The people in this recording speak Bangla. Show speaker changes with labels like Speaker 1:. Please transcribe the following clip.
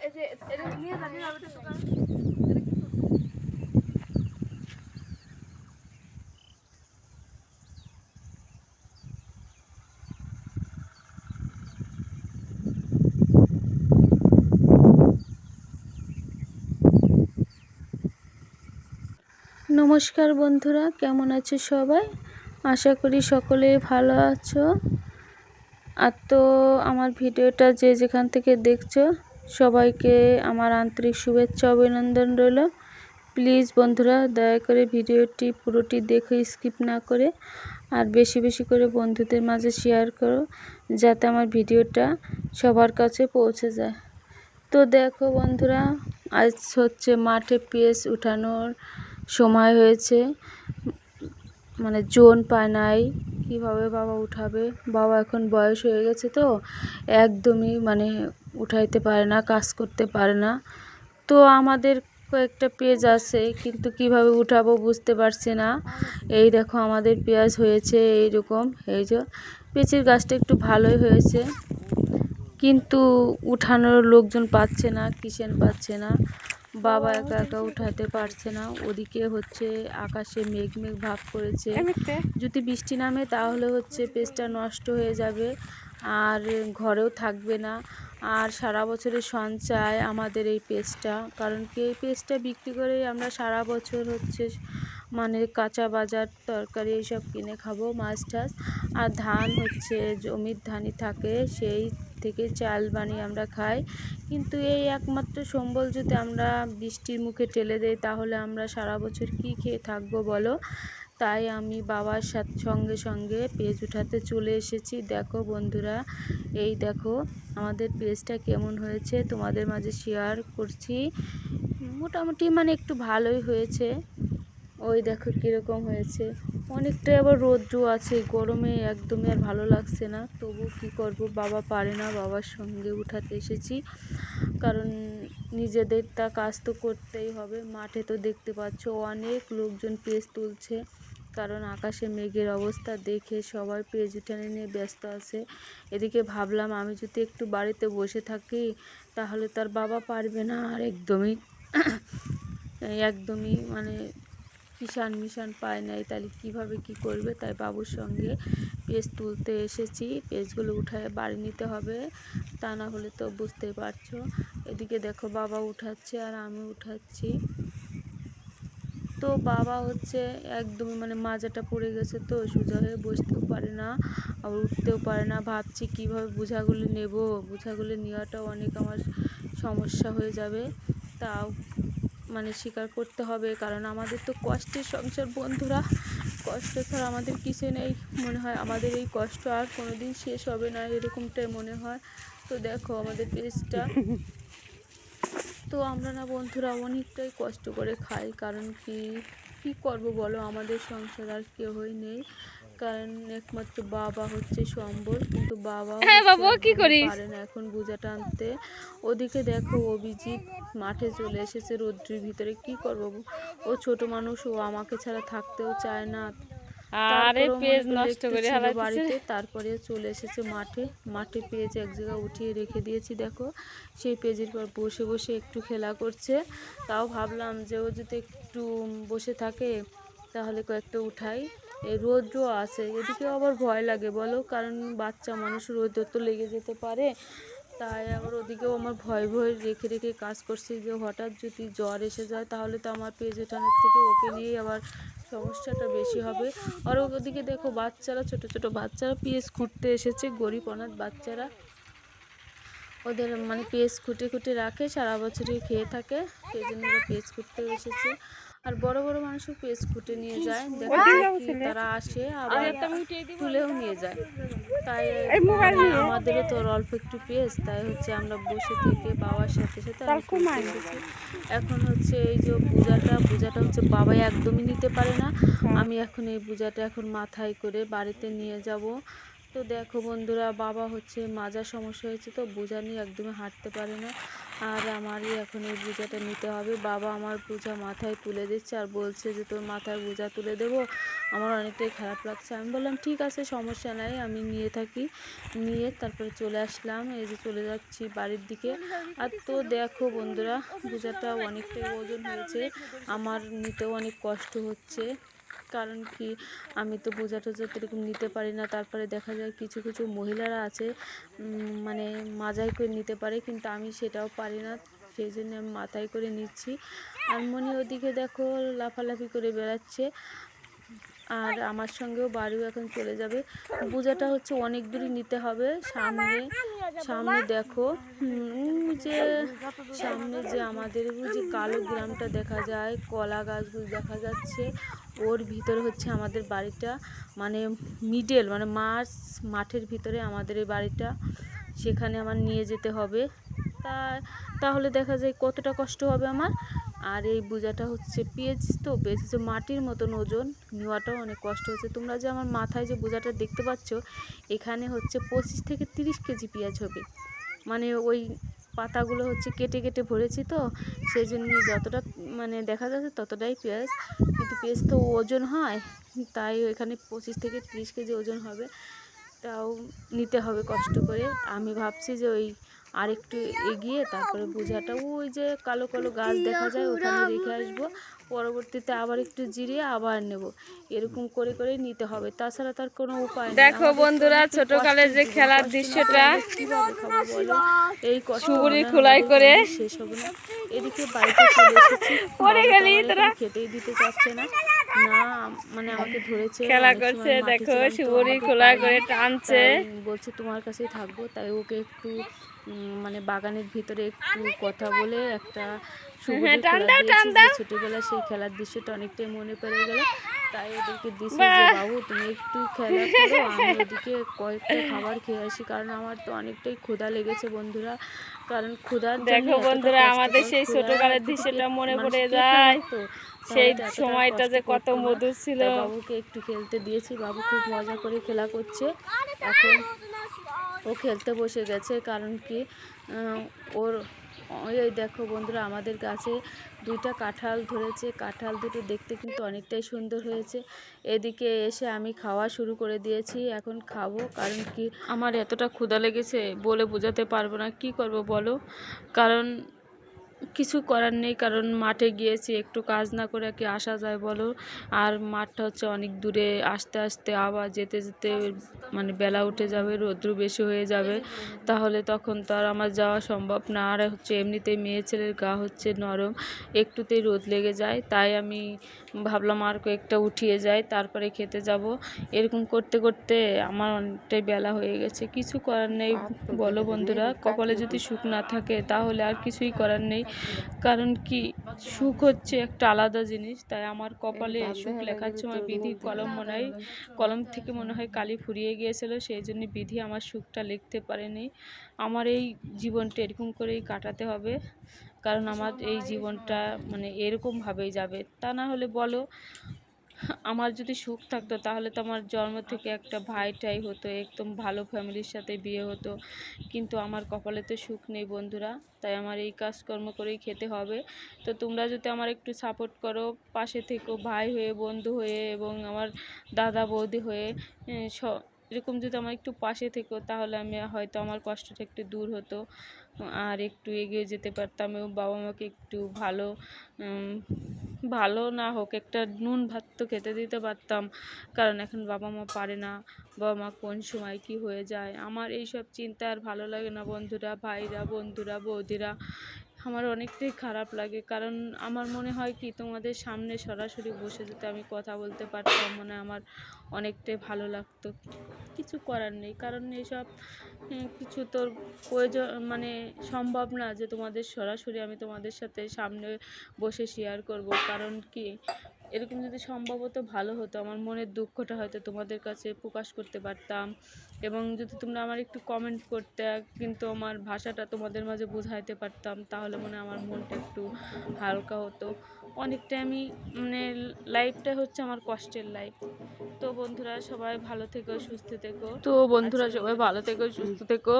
Speaker 1: এই যে এটা নিয়ে যাবি না ওটা দোকান।
Speaker 2: নমস্কার বন্ধুরা, কেমন আছো সবাই? আশা করি সকলে ভালো আছো। আর তো আমার ভিডিওটা যে যেখান থেকে দেখছো সবাইকে আমার আন্তরিক শুভেচ্ছা অভিনন্দন রইল। প্লিজ বন্ধুরা দয়া করে ভিডিওটি পুরোটি দেখে স্কিপ না করে আর বেশি বেশি করে বন্ধুদের মাঝে শেয়ার করো, যাতে আমার ভিডিওটা সবার কাছে পৌঁছে যায়। তো দেখো বন্ধুরা, আজ হচ্ছে মাঠে পেঁয়াজ উঠানোর সময় হয়েছে, মানে জোন পায় নাই, কীভাবে বাবা উঠাবে। বাবা এখন বয়স হয়ে গেছে, তো একদমই মানে উঠাইতে পারে না, কাজ করতে পারে না। তো আমাদের কয়েকটা পেঁয়াজ আছে, কিন্তু কিভাবে উঠাবো বুঝতে পারছি না। এই দেখো আমাদের পেঁয়াজ হয়েছে এইরকম, এই যে পেঁয়াজের গাছটা একটু ভালোই হয়েছে, কিন্তু উঠানোর লোকজন পাচ্ছে না, কিষেন পাচ্ছে না। বাবা একা একা উঠাতে পারছে না। ওদিকে হচ্ছে আকাশে মেঘ মেঘ ভাব করেছে, যদি বৃষ্টি নামে তাহলে হচ্ছে পেঁয়াজটা নষ্ট হয়ে যাবে আর ঘরেও থাকবে না। আর সারা বছরের সঞ্চয় আমাদের এই পেঁয়াজটা, কারণ কি এই পেঁয়াজটা বিক্রি করেই আমরা সারা বছর হচ্ছে মানে কাঁচা বাজার তরকারি এইসব কিনে খাবো, মাছ টাছ। আর ধান হচ্ছে জমির ধানই থাকে, সেই থেকে চাল বানিয়ে আমরা খাই। কিন্তু এই একমাত্র সম্বল যদি আমরা বৃষ্টির মুখে ঠেলে দেই, তাহলে আমরা সারা বছর কি খেয়ে থাকবো বলো। তাই আমি বাবার সঙ্গে সঙ্গে পেঁয়াজ উঠাতে চলে এসেছি। দেখো বন্ধুরা, এই দেখো আমাদের পেঁয়াজটা কেমন হয়েছে তোমাদের মাঝে শেয়ার করছি। মোটামুটি মানে একটু ভালোই হয়েছে। ওই দেখো কীরকম হয়েছে, অনেকটাই আবার রৌদ্র আছে, গরমে একদমই আর ভালো লাগছে না। তবু কি করব, বাবা পারে না, বাবার সঙ্গে উঠাতে এসেছি। কারণ নিজেদেরটা কাজ তো করতেই হবে। মাঠে তো দেখতে পাচ্ছ অনেক লোকজন পেঁয়াজ তুলছে, কারণ আকাশে মেঘের অবস্থা দেখে সবাই পেঁয়াজ উঠানে নিয়ে ব্যস্ত আছে। এদিকে ভাবলাম আমি যদি একটু বাড়িতে বসে থাকি তাহলে তার বাবা পারবে না, আর একদমই মানে কিষান মিশান পায় নাই, তাহলে কীভাবে কি করবে। তাই বাবুর সঙ্গে পেঁয়াজ তুলতে এসেছি, পেঁয়াজগুলো উঠায় বাড়ি নিতে হবে, তা না হলে তো বুঝতেই পারছো। এদিকে দেখো বাবা উঠাচ্ছে আর আমি উঠাচ্ছি। তো বাবা হচ্ছে একদমই মানে মাজাটা পড়ে গেছে, তো সোজা হয়ে বসতেও পারে না আবার উঠতেও পারে না। ভাবছি কীভাবে বোঝাগুলি নেব, বোঝাগুলি নেওয়াটাও অনেক আমার সমস্যা হয়ে যাবে। তাও মানে স্বীকার করতে হবে, কারণ আমাদের তো কষ্টের সংসার বন্ধুরা, কষ্ট ছাড়া আমাদের কিছু নেই। মনে হয় আমাদের এই কষ্ট আর কোনোদিন শেষ হবে না, এরকমটাই মনে হয়। তো দেখো আমাদের পেজটা, তো আমরা না বন্ধুরা অনেকটাই কষ্ট করে খাই, কারণ কি করব বলো, আমাদের সংসার আর কেউই নেই। কারণ একমাত্র বাবা হচ্ছে সম্বল, কিন্তু বাবা পারে না এখন বোঝা টানতে। ওদিকে দেখো অভিজিৎ মাঠে চলে এসেছে রৌদ্রের ভিতরে, কি করব, ও ছোট মানুষ, ও আমাকে ছাড়া থাকতেও চায় না। বাড়িতে তারপরে চলে এসেছে মাঠে পেঁয়াজ এক জায়গায় উঠিয়ে রেখে দিয়েছি। দেখো সেই পেঁয়াজের পর বসে বসে একটু খেলা করছে। তাও ভাবলাম যে ও যদি একটু বসে থাকে তাহলে কয়েকটা উঠাই। এই রৌদ্র আছে, এদিকে আবার ভয় লাগে বলো, কারণ বাচ্চা মানুষ, রৌদ্র তো লেগে যেতে পারে। তাই আবার ওদিকেও আমার ভয় ভয় রেখে রেখে কাজ করছি, যে হঠাৎ যদি জ্বর এসে যায় তাহলে তো আমার পেঁয়াজ ওঠানোর থেকে ওকে নিয়েই আবার সমস্যাটা বেশি হবে। আর ওদিকে দেখো বাচ্চারা, ছোট ছোট বাচ্চারা পেঁয়াজ খুঁটতে এসেছে, গরিব অনাথ বাচ্চারা, ওদের মানে পেঁয়াজ খুঁটে খুঁটে রাখে, সারা বছরই খেয়ে থাকে, সেই জন্য ওরা পেঁয়াজ খুঁটতে এসেছে। আর বড় বড় মানুষও পেঁয়াজ খুঁটে নিয়ে যায়, দেখো তারা আসে আবার তুলেও নিয়ে যায়। তাই আমাদেরও তো অল্প একটু পেঁয়াজ, তাই হচ্ছে আমরা বসে থেকে বাবার সাথে সাথে আমি তুলতে এসেছি। এখন হচ্ছে এই যে বোঝাটা হচ্ছে বাবা একদমই নিতে পারে না, আমি এখন এই বোঝাটা এখন মাথায় করে বাড়িতে নিয়ে যাব। তো দেখো বন্ধুরা, বাবা হচ্ছে মাজার সমস্যা হয়েছে, তো বোঝা নিয়ে একদমই হাঁটতে পারে না। আর আমারই এখন এই বোঝাটা নিতে হবে। বাবা আমার বোঝা মাথায় তুলে দিচ্ছে আর বলছে যে তোর মাথায় বোঝা তুলে দেবো। আমার অনেকটাই খারাপ লাগছে। আমি বললাম ঠিক আছে, সমস্যা নাই, আমি নিয়ে থাকি। নিয়ে তারপরে চলে আসলাম, এই যে চলে যাচ্ছি বাড়ির দিকে। আর তো দেখো বন্ধুরা, বোঝাটা অনেকটাই ওজন হয়েছে, আমার নিতেও অনেক কষ্ট হচ্ছে। কারণ কি, আমি তো বোঝা টোঝা এরকম নিতে পারি না। তারপরে দেখা যায় কিছু কিছু মহিলারা আছে মানে মাজাই করে নিতে পারে, কিন্তু আমি সেটাও পারি না। সেই জন্য আমি মাথায় করে নিচ্ছি। আর মনি ওদিকে দেখো লাফালাফি করে বেড়াচ্ছে, আর আমার সঙ্গেও বাড়িও এখন চলে যাবে। বোঝাটা হচ্ছে অনেক দূরই নিতে হবে। সামনে সামনে দেখো যে সামনে যে আমাদের যে কালো গ্রামটা দেখা যায়, কলা গাছগুলো দেখা যাচ্ছে, ওর ভিতরে হচ্ছে আমাদের বাড়িটা, মানে মিডল মানে মাঠের ভিতরে আমাদের এই বাড়িটা। সেখানে আমার নিয়ে যেতে হবে। তাহলে দেখা যায় কতটা কষ্ট হবে আমার। আর এই বোঝাটা হচ্ছে পেঁয়াজ, তো পেঁয়াজ হচ্ছে মাটির মতন ওজন, নেওয়াটাও অনেক কষ্ট হচ্ছে। তোমরা যে আমার মাথায় যে বোঝাটা দেখতে পাচ্ছ, এখানে হচ্ছে 25 থেকে 30 কেজি পেঁয়াজ হবে। মানে ওই পাতাগুলো হচ্ছে কেটে কেটে ভরেছি, তো সেই জন্য যতটা মানে দেখা যাচ্ছে ততটাই পেঁয়াজ, কিন্তু পেঁয়াজ তো ওজন হয়, তাই এখানে 25 থেকে 30 কেজি ওজন হবে। তাও নিতে হবে কষ্ট করে। আমি ভাবছি যে ওই আরেকটু এগিয়ে তারপরে বোঝাটা ওই যে কালো কালো গাছ দেখা যায় ওখানে রেখে আসবো, পরবর্তীতে আবার একটু জিরিয়ে আবার নেব। এরকম করে করে নিতে হবে, তাছাড়া তার কোনো উপায় নেই।
Speaker 1: দেখো বন্ধুরা, ছোটকালের যে খেলার দৃশ্যটা
Speaker 2: কিভাবে খাবো বলো, এই কষ্ট
Speaker 1: সুবুরি খোলাই করে
Speaker 2: শেষ হবে না। এদিকে বাড়িতে চলে এসেছি, খেতেই দিতে চাচ্ছে না, মানে আমাকে ধরেছে,
Speaker 1: খেলা করছে। দেখো সুবুরি খোলাই করে টানছে,
Speaker 2: বলছে তোমার কাছেই থাকবো। তাই ওকে একটু মানে বাগানের ভিতরে একটু কথা বলে একটা সুবুরি খোলা দিয়েছি, যে ছোটবেলা সেই খেলার দৃশ্যটা অনেকটাই মনে পড়ে গেল। তাই ওদেরকে দিছি যে বাবু তুমি একটু খেলা করো, আমি ওদিকে কয়েকটা খাবার খেয়ে আসি, কারণ আমার তো অনেকটাই ক্ষুধা লেগেছে বন্ধুরা। কারণ ক্ষুধার জন্য
Speaker 1: দেখো বন্ধুরা আমাদের সেই ছোটকালের দৃশ্যটা মনে পড়ে যায়, সেই সময়টা যে কত মধুর ছিল।
Speaker 2: বাবুকে একটু খেলতে দিয়েছি, বাবু খুব মজা করে খেলা করছে। এখন ও খেলতে বসে গেছে, কারণ কি ওর ওই দেখো বন্ধুরা, আমাদের গাছে দুইটা কাঁঠাল ধরেছে। কাঁঠাল দুটো দেখতে কিন্তু অনেকটাই সুন্দর হয়েছে। এদিকে এসে আমি খাওয়া শুরু করে দিয়েছি, এখন খাবো। কারণ কি, আমার এতটা ক্ষুধা লেগেছে বলে বোঝাতে পারবো না, কি করব বলো। কারণ কিছু করার নেই, কারণ মাঠে গিয়েছি, একটু কাজ না করে কি আসা যায় বলো। আর মাঠটা হচ্ছে অনেক দূরে, আসতে আসতে আবার যেতে যেতে মানে বেলা উঠে যাবে, রৌদ্র বেশি হয়ে যাবে, তাহলে তখন তো আর আমার যাওয়া সম্ভব না। আর হচ্ছে এমনিতেই মেয়ে ছেলের গা হচ্ছে নরম, একটুতেই রোদ লেগে যায়। তাই আমি ভাবলাম আর কয়েকটা উঠিয়ে যাই, তারপরে খেতে যাব। এরকম করতে করতে আমার অনেকটাই বেলা হয়ে গেছে, কিছু করার নেই বলো বন্ধুরা। কপালে যদি সুখ না থাকে তাহলে আর কিছুই করার নেই। কারণ কি, সুখ হচ্ছে একটা আলাদা জিনিস। তাই আমার কপালে সুখ লেখার সময় বিধির কলম থেকে মনে হয় কালি ফুরিয়ে গিয়েছিল, সেই জন্য বিধি আমার সুখটা লিখতে পারেনি। আমার এই জীবনটা এরকম করেই কাটাতে হবে, কারণ আমার এই জীবনটা মানে এরকমভাবেই যাবে। তা না হলে বলো, আমার যদি সুখ থাকতো তাহলে তো আমার জন্ম থেকে একটা ভাইটাই হতো, একদম ভালো ফ্যামিলির সাথে বিয়ে হতো। কিন্তু আমার কপালে তো সুখ নেই বন্ধুরা, তাই আমার এই কাজকর্ম করেই খেতে হবে। তো তোমরা যদি আমার একটু সাপোর্ট করো, পাশে থেকো, ভাই হয়ে, বন্ধু হয়ে এবং আমার দাদা বৌদি হয়ে, এরকম যদি আমার একটু পাশে থেকো, তাহলে আমি হয়তো আমার কষ্টটা একটু দূর হতো আর একটু এগিয়ে যেতে পারতাম, এবং বাবা মাকে একটু ভালো না হোক একটা নুন ভাত তো খেতে দিতে পারতাম। কারণ এখন বাবা মা পারে না, বাবা মা কোন সময় কি হয়ে যায়, আমার এই সব চিন্তা আর ভালো লাগে না বন্ধুরা। ভাইরা, বন্ধুরা, বৌদিরা, আমার অনেকটাই খারাপ লাগে। কারণ আমার মনে হয় কি, তোমাদের সামনে সরাসরি বসে যদি আমি কথা বলতে পারতাম, মানে আমার অনেকটাই ভালো লাগতো। কিছু করার নেই, কারণ এসব কিছু তোর প্রয়োজন মানে সম্ভব না যে তোমাদের সরাসরি আমি তোমাদের সাথে সামনে বসে শেয়ার করব। কারণ কি, এরকম যদি সম্ভব হতো ভালো হতো, আমার মনের দুঃখটা হয়তো তোমাদের কাছে প্রকাশ করতে পারতাম, এবং যদি তোমরা আমার একটু কমেন্ট করতে, কিন্তু আমার ভাষাটা তোমাদের মাঝে বোঝাইতে পারতাম, তাহলে মনে আমার মনটা একটু হালকা হতো। অনেকটা আমি মানে লাইফটা হচ্ছে আমার কষ্টের লাইফ। তো বন্ধুরা সবাই ভালো থেকো, সুস্থ থেকো।